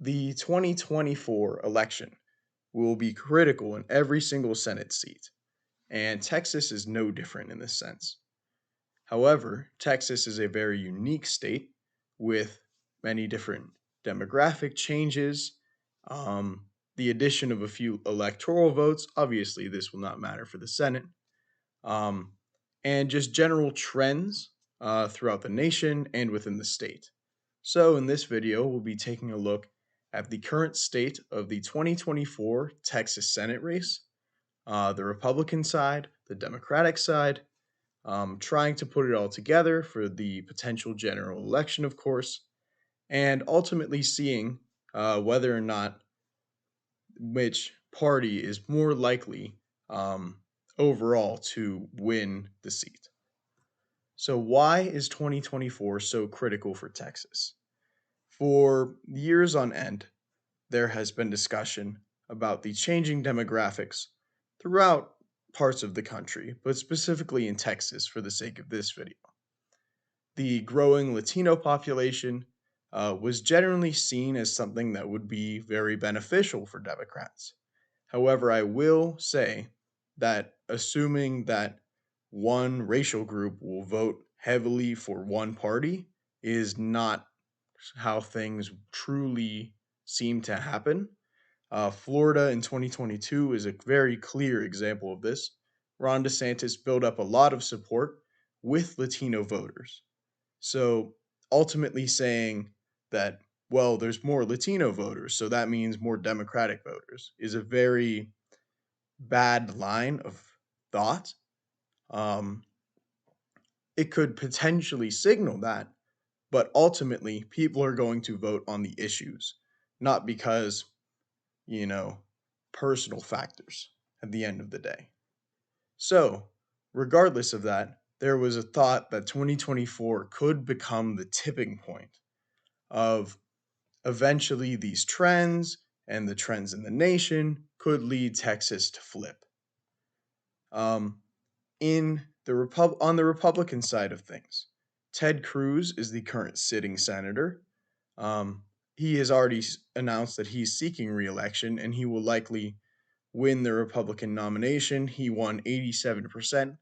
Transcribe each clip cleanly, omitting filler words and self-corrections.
The 2024 election will be critical in every single Senate seat, and Texas is no different in this sense. However, Texas is a very unique state with many different demographic changes, the addition of a few electoral votes. Obviously, this will not matter for the Senate, um, and just general trends throughout the nation and within the state. So, in this video, we'll be taking a look at the current state of the 2024 Texas Senate race, the Republican side, the Democratic side, trying to put it all together for the potential general election, of course, and ultimately seeing whether or not which party is more likely um, overall to win the seat. So, why is 2024 so critical for Texas? For years on end, there has been discussion about the changing demographics throughout parts of the country, but specifically in Texas for the sake of this video. The growing Latino population was generally seen as something that would be very beneficial for Democrats. However, I will say that assuming that one racial group will vote heavily for one party is not how things truly seem to happen. Florida in 2022 is a very clear example of this. Ron DeSantis built up a lot of support with Latino voters. So ultimately saying that, well, there's more Latino voters, so that means more Democratic voters, is a very bad line of thought. Um, it could potentially signal that, but ultimately, people are going to vote on the issues, not because, you know, personal factors at the end of the day. So, regardless of that, there was a thought that 2024 could become the tipping point of eventually these trends and the trends in the nation could lead Texas to flip. Um, on the Republican side of things, Ted Cruz is the current sitting senator. Um, he has already announced that he's seeking re-election, and he will likely win the Republican nomination. He won 87%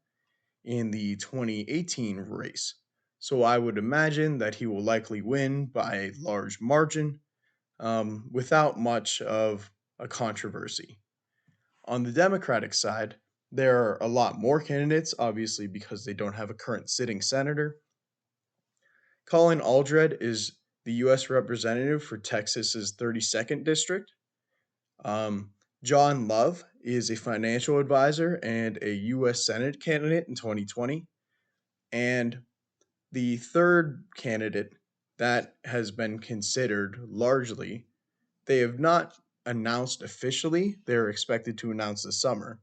in the 2018 race, so I would imagine that he will likely win by a large margin without much of a controversy. On the Democratic side, there are a lot more candidates, obviously, because they don't have a current sitting senator. Colin Aldred is the U.S. representative for Texas's 32nd district. Um, John Love is a financial advisor and a U.S. Senate candidate in 2020. And the third candidate that has been considered largely, they have not announced officially. They're expected to announce this summer.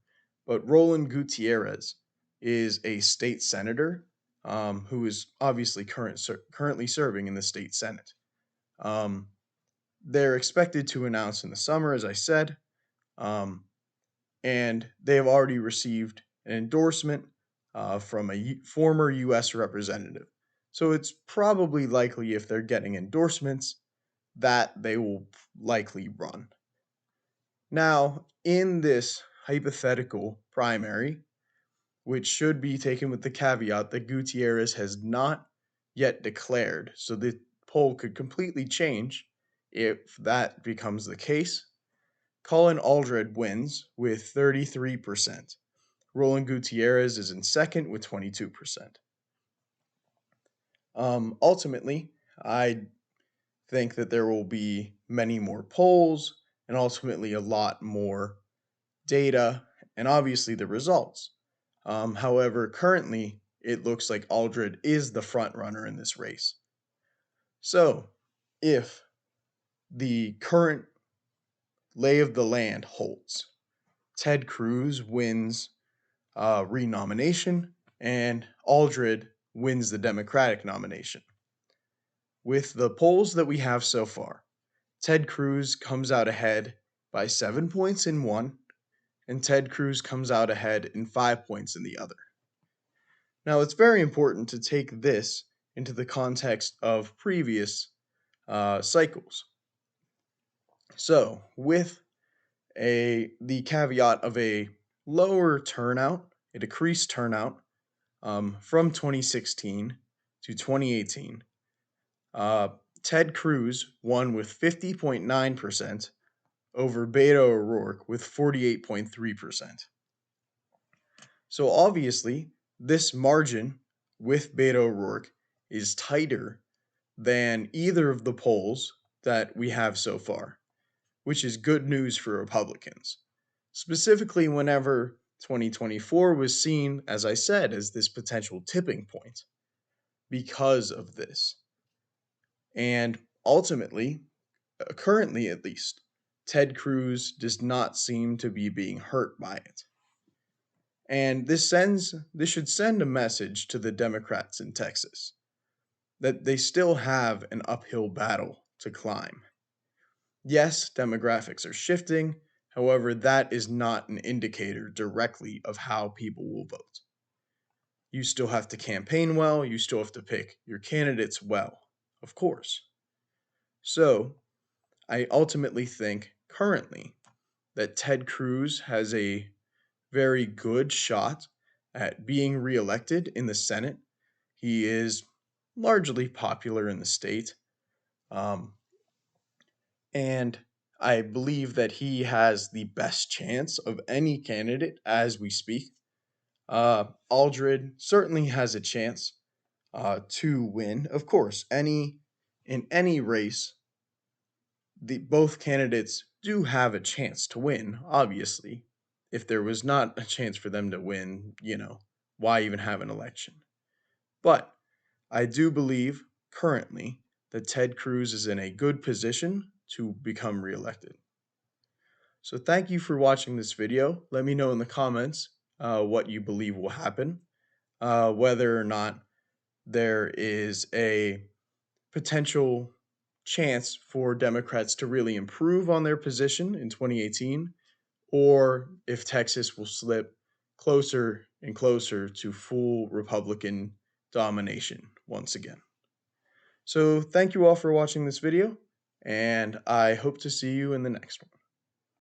But Roland Gutierrez is a state senator who is obviously currently serving in the state Senate. Um, they're expected to announce in the summer, as I said, um, and they have already received an endorsement from a former U.S. representative. So it's probably likely if they're getting endorsements that they will likely run. Now, in this hypothetical primary, which should be taken with the caveat that Gutierrez has not yet declared, so the poll could completely change if that becomes the case. Colin Aldred wins with 33%. Roland Gutierrez is in second with 22%. Ultimately, I think that there will be many more polls and ultimately a lot more data and obviously the results. However, currently it looks like Aldred is the front runner in this race. So, if the current lay of the land holds, Ted Cruz wins renomination and Aldred wins the Democratic nomination. With the polls that we have so far, Ted Cruz comes out ahead by 7 points in one, and Ted Cruz comes out ahead in 5 points in the other. Now, it's very important to take this into the context of previous cycles. So, with the caveat of a lower turnout, a decreased turnout from 2016 to 2018, uh, Ted Cruz won with 50.9% over Beto O'Rourke with 48.3%. So obviously, this margin with Beto O'Rourke is tighter than either of the polls that we have so far, which is good news for Republicans. Specifically, whenever 2024 was seen, as I said, as this potential tipping point because of this. And ultimately, currently at least, Ted Cruz does not seem to be being hurt by it. And this should send a message to the Democrats in Texas that they still have an uphill battle to climb. Yes, demographics are shifting. However, that is not an indicator directly of how people will vote. You still have to campaign well, you still have to pick your candidates well, of course. So, I ultimately think currently that Ted Cruz has a very good shot at being reelected in the Senate. He is largely popular in the state. Um, and I believe that he has the best chance of any candidate as we speak. Aldred certainly has a chance to win. Of course, in any race, both candidates do have a chance to win. Obviously, if there was not a chance for them to win, why even have an election? But I do believe currently that Ted Cruz is in a good position to become reelected. So thank you for watching this video. Let me know in the comments what you believe will happen, whether or not there is a potential chance for Democrats to really improve on their position in 2018, or if Texas will slip closer and closer to full Republican domination once again. So thank you all for watching this video, and I hope to see you in the next one.